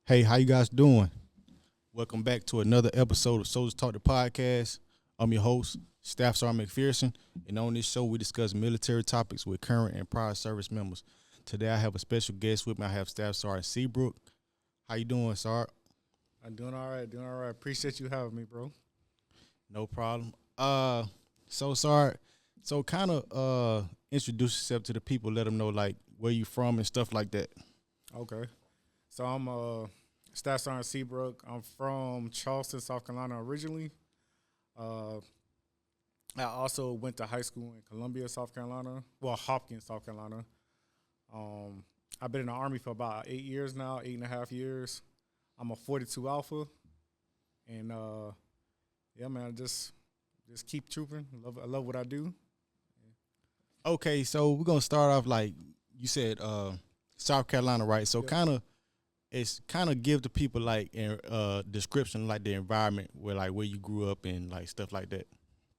Hey, how you guys doing? Welcome back to another episode of Soldier Talk the podcast. I'm your host, Staff Sergeant McPherson, and on this show we discuss military topics with current and prior service members. Today I have a special guest with me. I have Staff Sergeant Seabrook. How you doing, Sarge? I'm doing all right, Appreciate you having me, bro. No problem. So Sarge, so kind of introduce yourself to the people, let them know like where you from and stuff like that. Okay. So I'm Staff Sergeant Seabrook. I'm from Charleston, South Carolina originally. Uh, I also went to high school in Columbia, South Carolina. Well, Hopkins, South Carolina. Um, I've been in the Army for about 8 years now, 8.5 years. I'm a 42 Alpha. And yeah, man, just keep trooping. I love what I do. Okay, so we're gonna start off like you said, South Carolina, right? So Yep. kind of give the people like a description like the environment where you grew up and like stuff like that.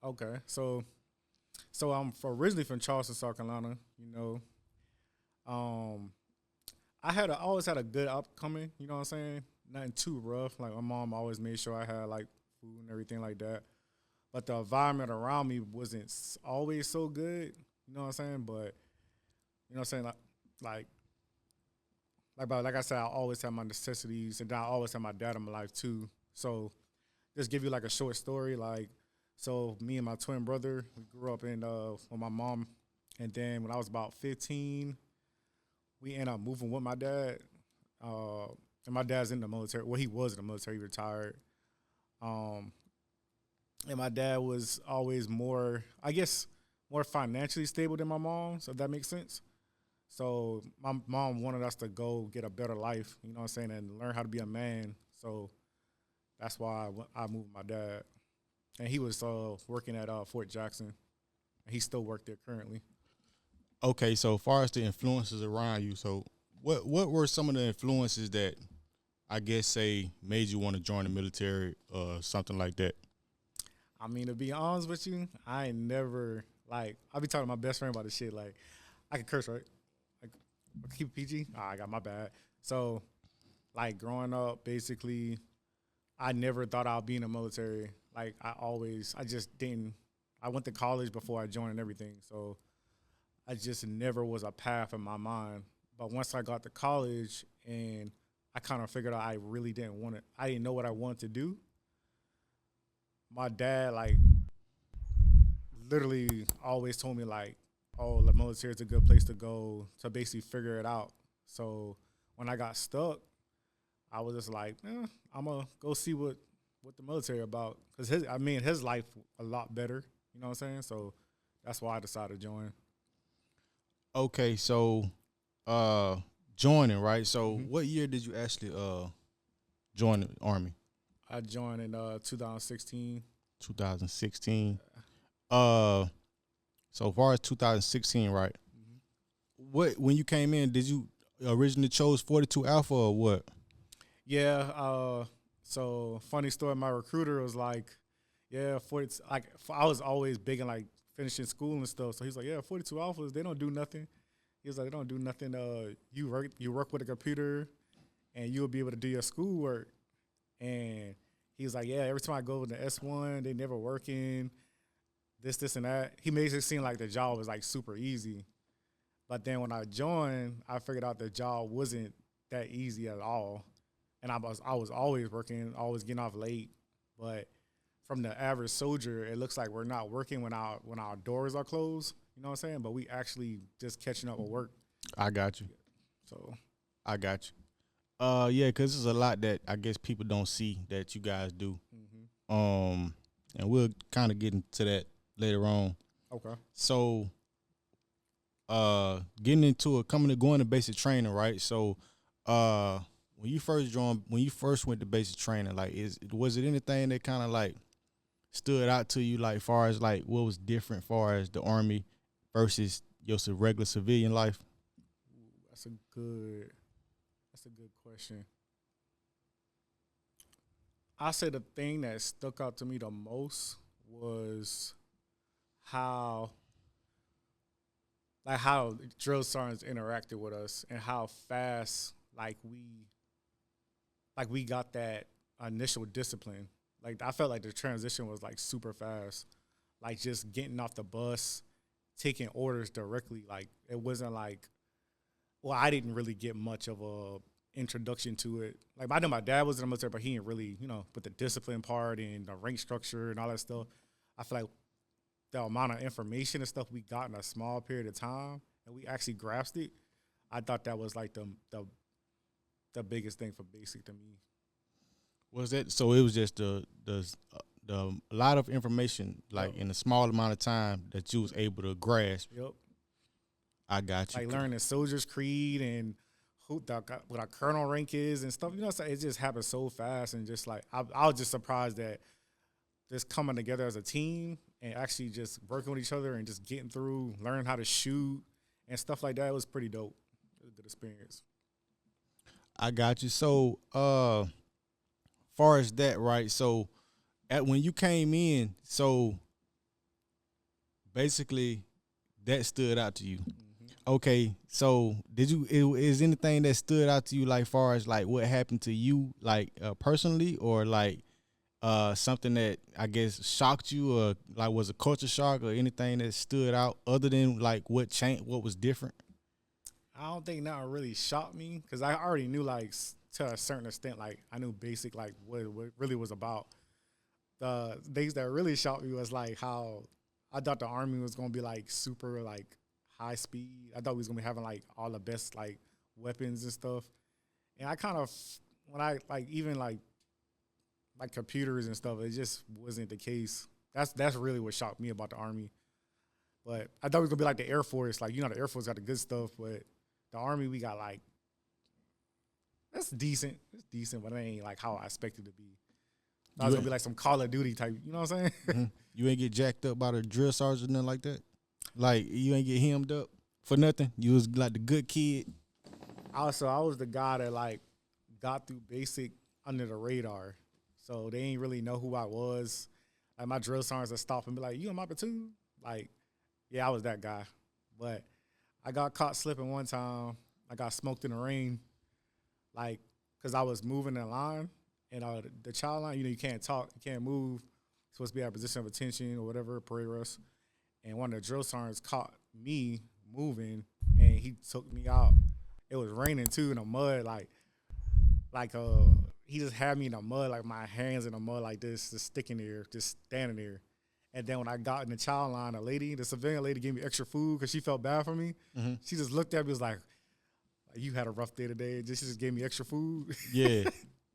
Okay, so I'm originally from Charleston, South Carolina. Um, I always had a good upcoming. You know what I'm saying? Nothing too rough. Like my mom always made sure I had like food and everything like that. But the environment around me wasn't always so good. You know what I'm saying? But you know what I'm saying? Like like I said, I always had my necessities, and then I always had my dad in my life too. So just give you like a short story. Like, so me and my twin brother, we grew up with my mom, and then when I was about 15, we ended up moving with my dad. And my dad's in the military. Well, he was in the military. He retired. Um, and my dad was always more, I guess, more financially stable than my mom. So if that makes sense. So my mom wanted us to go get a better life, you know what I'm saying, and learn how to be a man. So that's why I moved with my dad. And he was working at Fort Jackson. And he still worked there currently. Okay, so as far as the influences around you, so what were some of the influences that I guess say made you want to join the military or something like that? I mean, to be honest with you, I ain't never, like, I be talking to my best friend about this shit. Like, I can curse, right? Like, keep it PG? I got my bad. So, like, growing up, basically, I never thought I'd be in the military. Like, I just didn't. I went to college before I joined and everything. So, I just never was a path in my mind. But once I got to college and I kind of figured out I really didn't want it, I didn't know what I wanted to do. My dad, like, literally always told me, like, oh, the military is a good place to go to basically figure it out. So, when I got stuck, I was just like, I'm gonna go see what the military about, because his life a lot better. You know what I'm saying? So that's why I decided to join. Okay, so joining, right? So Hmm. what year did you actually join the army? I joined in 2016. 2016. Uh so far as 2016, right? Hmm. What when you came in, did you originally chose 42 Alpha or what? Yeah. So funny story. My recruiter was like, "Yeah, 40." Like I was always big in like finishing school and stuff. So he's like, "Yeah, 42 alphas. They don't do nothing." He was like, "They don't do nothing. You work with a computer, and you'll be able to do your schoolwork." And he was like, "Yeah, every time I go to S1, they never working. This, and that." He made it seem like the job was like super easy. But then when I joined, I figured out the job wasn't that easy at all. And I was always working, always getting off late. But from the average soldier, it looks like we're not working when our doors are closed. You know what I'm saying? But we actually just catching up with work. I got you. So I got you. Yeah, cuz there's a lot that I guess people don't see that you guys do. hmm And we'll kind of get into that later on. okay, So getting into it, coming to going to basic training, right? So uh when you first went to basic training, like was it anything that kind of like stood out to you, like far as like what was different far as the army versus your regular civilian life? ooh, that's a good question. I say the thing that stuck out to me the most was how how drill sergeants interacted with us and how fast like like we got that initial discipline. Like I felt like the transition was like super fast. Like just getting off the bus, taking orders directly. Like it wasn't like, well, I didn't really get much of a introduction to it. Like I know my dad was in the military, but he didn't really, put the discipline part and the rank structure and all that stuff. I feel like the amount of information and stuff we got in a small period of time and we actually grasped it. I thought that was like the biggest thing for basic to me. Was that so? It was just the a lot of information like in a small amount of time that you was able to grasp. Yep. I got you. Like learning Soldier's Creed and what our colonel rank is and stuff. So it just happened so fast and just like I was just surprised that just coming together as a team and actually just working with each other and just getting through, learning how to shoot and stuff like that. It was pretty dope. It was a good experience. I got you. So, far as that, right? So, when you came in, so basically that stood out to you. Mm-hmm. Okay, so is anything that stood out to you, like far as like what happened to you, like personally, or like something that I guess shocked you, or like was a culture shock, or anything that stood out other than like what changed, what was different? I don't think nothing really shocked me because I already knew like to a certain extent, like I knew basic like what it really was about. The things that really shocked me was like how I thought the Army was gonna be like super like high speed. I thought we was gonna be having like all the best like weapons and stuff. And I kind of when I like even like computers and stuff, it just wasn't the case. That's really what shocked me about the Army. But I thought it was gonna be like the Air Force. Like, the Air Force got the good stuff, but the Army, we got like, that's decent. It's decent, but it ain't like how I expected it to be. I was gonna be like some Call of Duty type, you know what I'm saying? Mm-hmm. You ain't get jacked up by the drill sergeant or nothing like that? Like, you ain't get hemmed up for nothing? You was like the good kid? Also, I was the guy that like got through basic under the radar. So they ain't really know who I was. Like my drill sergeants would stop and be like, "You in my platoon?" Like, yeah, I was that guy. But I got caught slipping one time. I got smoked in the rain, like, because I was moving in line. And the child line, you can't talk, you can't move. You're supposed to be at a position of attention or whatever, parade rest. And one of the drill sergeants caught me moving, and he took me out. It was raining, too, in the mud, he just had me in the mud, like my hands in the mud like this, just sticking there, just standing there. And then when I got in the child line, the civilian lady gave me extra food because she felt bad for me. Mm-hmm. She just looked at me and was like, "You had a rough day today." She just gave me extra food. Yeah.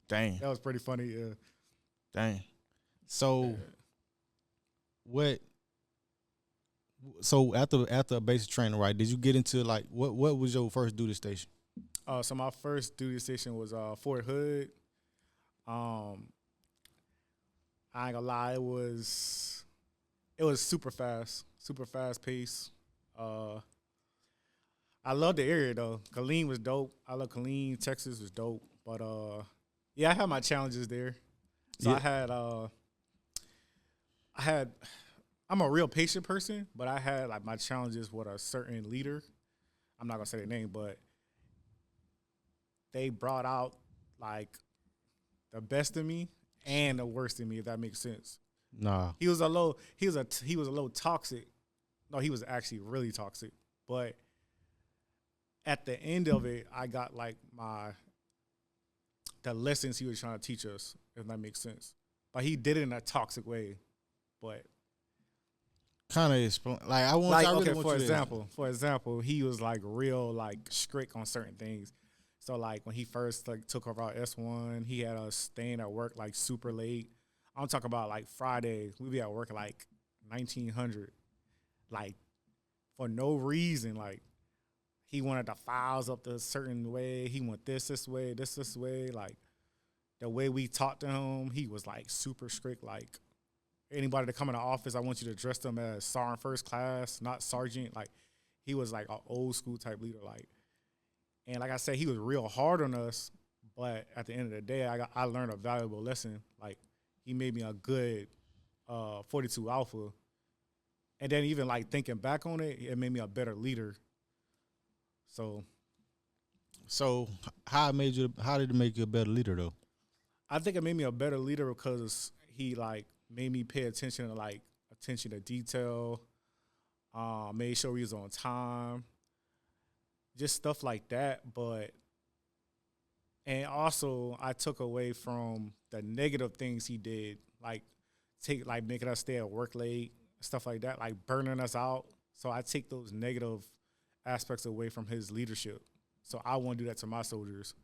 Dang. That was pretty funny, yeah. Dang. So, So after basic training, right? Did you get into like what was your first duty station? So my first duty station was Fort Hood. I ain't gonna lie, it was super fast pace. I love the area though. Killeen was dope. I love Killeen. Texas was dope. But yeah, I had my challenges there. So yeah. I'm a real patient person, but I had like my challenges with a certain leader. I'm not gonna say their name, but they brought out like the best in me and the worst in me, if that makes sense. Nah. He was a little toxic. No, he was actually really toxic. But at the end of it, I got like the lessons he was trying to teach us, if that makes sense. But he did it in a toxic way. But kind of explain, like I want. Like, I really okay, want for example, he was like real like strict on certain things. So like when he first like took over our S1, he had us staying at work like super late. I'm talking about like Friday, we'd be at work at like 1900, like for no reason. Like he wanted the files up a certain way. He want this way, this way. Like the way we talked to him, he was like super strict. Like anybody to come in the office, I want you to address them as sergeant first class, not sergeant. Like he was like an old school type leader. Like, and like I said, he was real hard on us. But at the end of the day, I learned a valuable lesson. Like he made me a good 42 Alpha. And then even like thinking back on it, it made me a better leader. So how did it make you a better leader though? I think it made me a better leader because he like made me pay attention to detail. Made sure he was on time, just stuff like that. And also I took away from the negative things he did, like making us stay at work late, stuff like that, like burning us out. So I take those negative aspects away from his leadership. So I won't do that to my soldiers.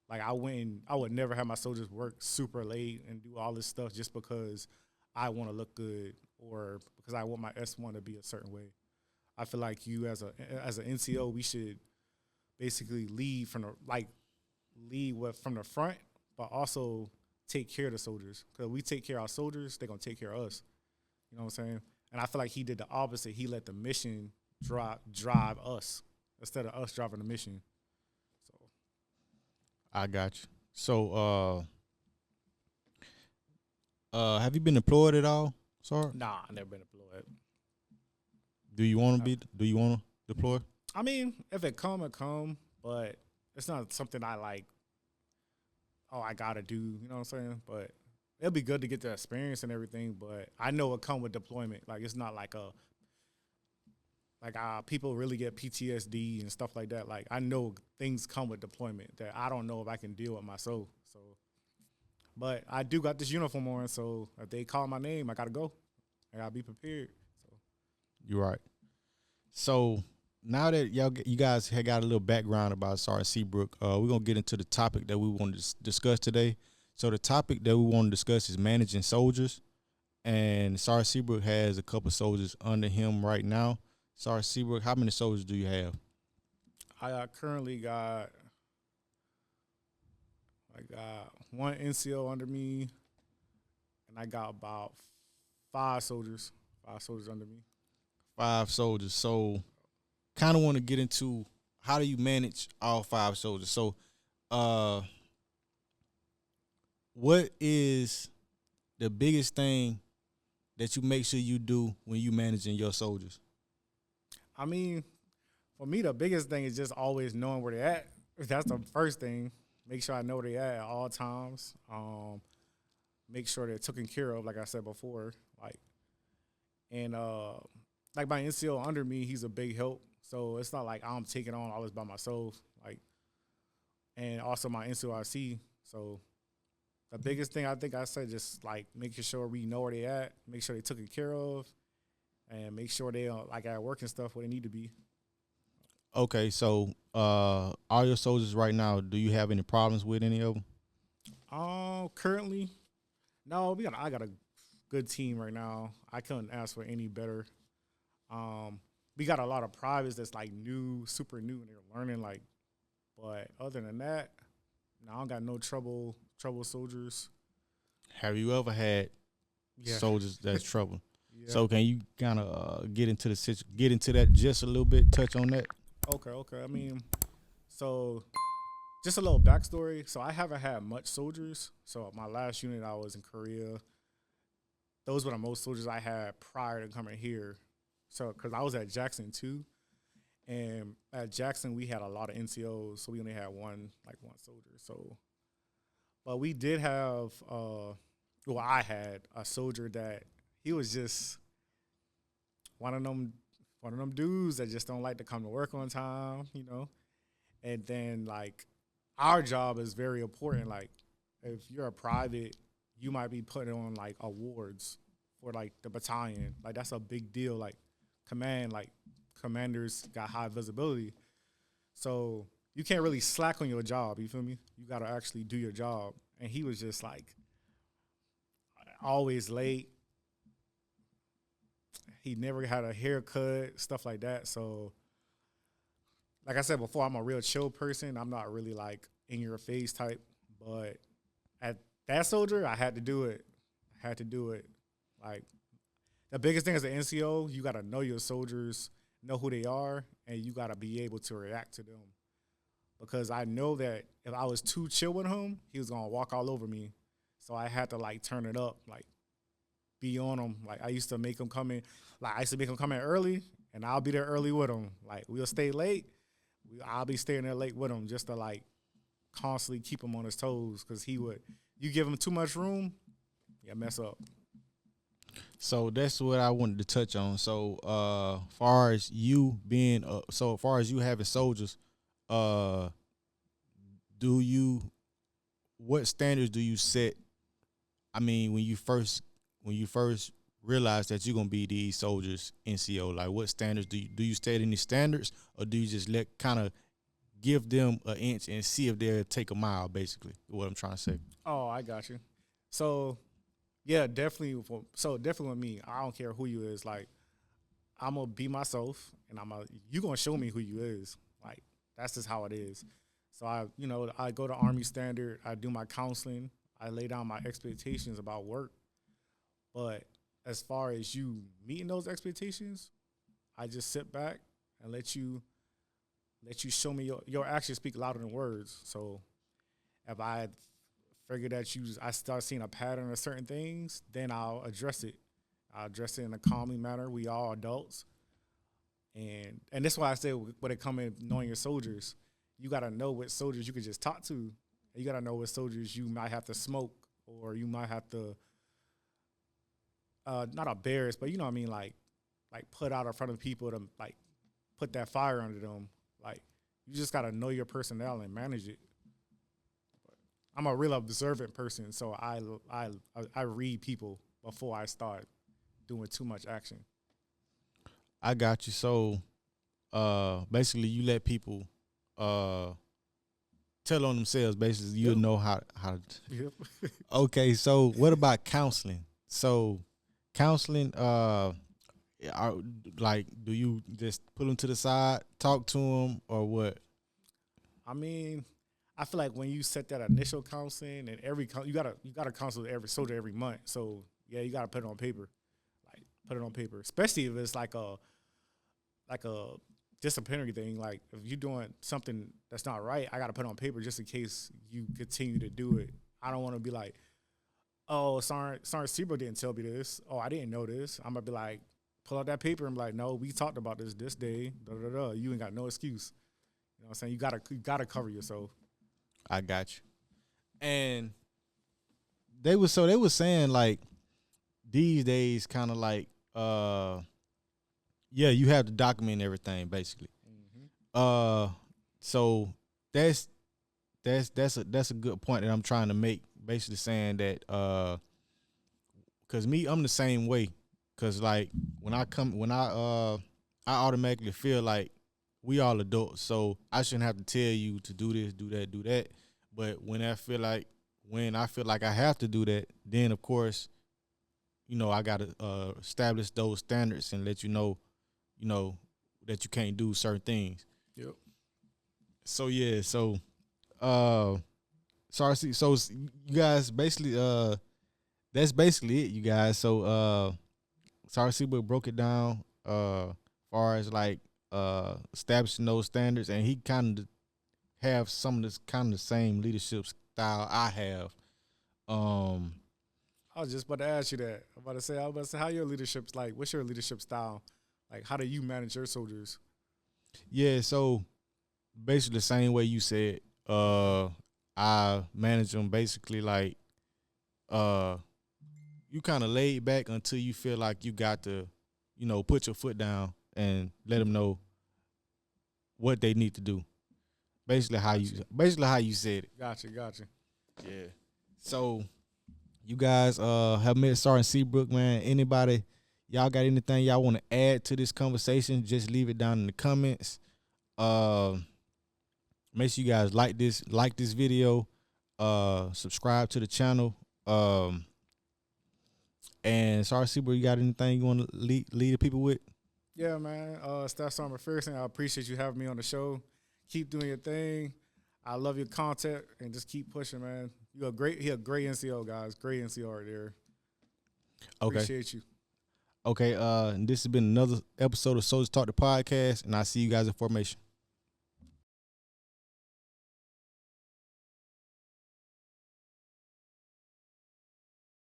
Like I would never have my soldiers work super late and do all this stuff just because I want to look good or because I want my S1 to be a certain way. I feel like you as an NCO, we should basically lead from the front, but also take care of the soldiers. Because we take care of our soldiers, they're gonna take care of us. You know what I'm saying? And I feel like he did the opposite. He let the mission drive us instead of us driving the mission. So I got you. So, have you been deployed at all? Sorry. nah, I never been deployed. Do you want to be? Do you want to deploy? I mean, if it come, it come, but it's not something I like. Oh, I gotta do. You know what I'm saying? But it'll be good to get the experience and everything. But I know it come with deployment. Like it's not like people really get PTSD and stuff like that. Like I know things come with deployment that I don't know if I can deal with myself. So, but I do got this uniform on, so if they call my name, I gotta go. I gotta be prepared. So You're right. So now that you guys have got a little background about Soldier Seabrook, we're gonna get into the topic that we want to discuss today. So the topic that we want to discuss is managing soldiers, and Soldier Seabrook has a couple soldiers under him right now. Soldier Seabrook, how many soldiers do you have? I currently got one NCO under me, and I got about 5 soldiers. 5 soldiers under me. 5 soldiers. So kind of want to get into how do you manage all 5 soldiers. So what is the biggest thing that you make sure you do when you managing your soldiers? I mean, for me, the biggest thing is just always knowing where they're at. That's the first thing. Make sure I know where they're at all times. Make sure they're taken care of, like I said before. Like my NCO under me, he's a big help. So it's not like I'm taking on all this by myself. And also my NCORC. So the biggest thing I think I said, just like making sure we know where they at, make sure they taken care of, and make sure they like at work and stuff where they need to be. Okay, so all your soldiers right now, do you have any problems with any of them? Currently, no. I got a good team right now. I couldn't ask for any better. We got a lot of privates that's like new, super new, and they're learning. But other than that, no, I don't got no trouble soldiers. Have you ever had soldiers that's trouble? Yeah. So can you kind of get into that just a little bit, touch on that? Okay. I mean, so just a little backstory. So I haven't had much soldiers. So my last unit, I was in Korea. Those were the most soldiers I had prior to coming here. So because I was at Jackson too, and at Jackson we had a lot of NCOs, so we only had one soldier. So, but we did have, I had a soldier that he was just one of them dudes that just don't like to come to work on time, you know. And then our job is very important. Like if you're a private, you might be putting on awards for the battalion. That's a big deal. Commanders got high visibility. So you can't really slack on your job, you feel me? You gotta actually do your job. And he was just always late. He never had a haircut, stuff like that. So, like I said before, I'm a real chill person. I'm not really in your face type. But at that soldier, I had to do it. The biggest thing as an NCO, you got to know your soldiers, know who they are, and you got to be able to react to them. Because I know that if I was too chill with him, he was going to walk all over me. So I had to turn it up, be on him. I used to make him come in. I used to make him come in early, and I'll be there early with him. We'll stay late. I'll be staying there late with him just to constantly keep him on his toes, because you You give them too much room, you mess up. So that's what I wanted to touch on. So, far as you being, far as you having soldiers, uh, do you, what standards do you set? I mean, when you first realize that you're gonna be these soldiers NCO, like what standards do you set any standards, or do you just kind of give them an inch and see if they'll take a mile? Basically, what I'm trying to say. Oh, I got you. So, yeah, definitely. Definitely with me, I don't care who you is. Like, I'm gonna be myself, and you gonna show me who you is. Like, that's just how it is. So I go to Army Standard. I do my counseling. I lay down my expectations about work. But as far as you meeting those expectations, I just sit back and let you show me your actions speak louder than words. So if I figure that I start seeing a pattern of certain things, then I'll address it. I'll address it in a calming manner. We all adults. And that's why I say when it comes in knowing your soldiers, you got to know what soldiers you can just talk to. You got to know what soldiers you might have to smoke, or you might have to, not embarrass, but you know what I mean, like put out in front of people to like put that fire under them. Like, you just got to know your personality and manage it. I'm a real observant person, so I read people before I start doing too much action. I got you. So, basically, you let people tell on themselves. Basically, you'll know how. Yep. Okay, so what about counseling? So, counseling, do you just put them to the side, talk to them, or what? I mean, I feel like when you set that initial counseling, and you gotta counsel every soldier every month. So yeah, you gotta put it on paper, especially if it's like a disciplinary thing. Like, if you're doing something that's not right, I gotta put it on paper just in case you continue to do it. I don't want to be like, oh, Sergeant Seabrook didn't tell me this. Oh, I didn't know this. I'm gonna be like, pull out that paper and be like, no, we talked about this day. Da da da. You ain't got no excuse. You know what I'm saying? You gotta cover yourself. I got you. And they were saying like these days, kind of like you have to document everything basically. Mm-hmm. So that's a good point that I'm trying to make. Basically saying that cause I'm the same way. Cause like I automatically feel like we all adults, so I shouldn't have to tell you to do this, do that, do that. But when I feel like I have to do that, then of course, I gotta establish those standards and let you know that you can't do certain things. Yep. So yeah, so sorry, so you guys basically that's basically it, you guys. So Sorry Seabrook broke it down far as like establishing those standards, and he kind of have some of this kind of the same leadership style I have. I was just about to ask you that. I was about to say how your leadership's like. What's your leadership style? Like, how do you manage your soldiers? Yeah, so basically the same way you said. I manage them basically like you kind of laid back until you feel like you got to, put your foot down and let them know what they need to do. Basically how you said it. Gotcha. Yeah. So you guys have met Sergeant Seabrook, man. Anybody, y'all got anything y'all want to add to this conversation? Just leave it down in the comments. Make sure you guys like this video. Subscribe to the channel. And Sergeant Seabrook, you got anything you want to lead the people with? Yeah, man. Staff Sergeant McPherson, I appreciate you having me on the show. Keep doing your thing. I love your content, and just keep pushing, man. He a great NCO, guys. Great NCO right there. Okay. Appreciate you. Okay, and this has been another episode of Soldier Talk the Podcast, and I'll see you guys in formation.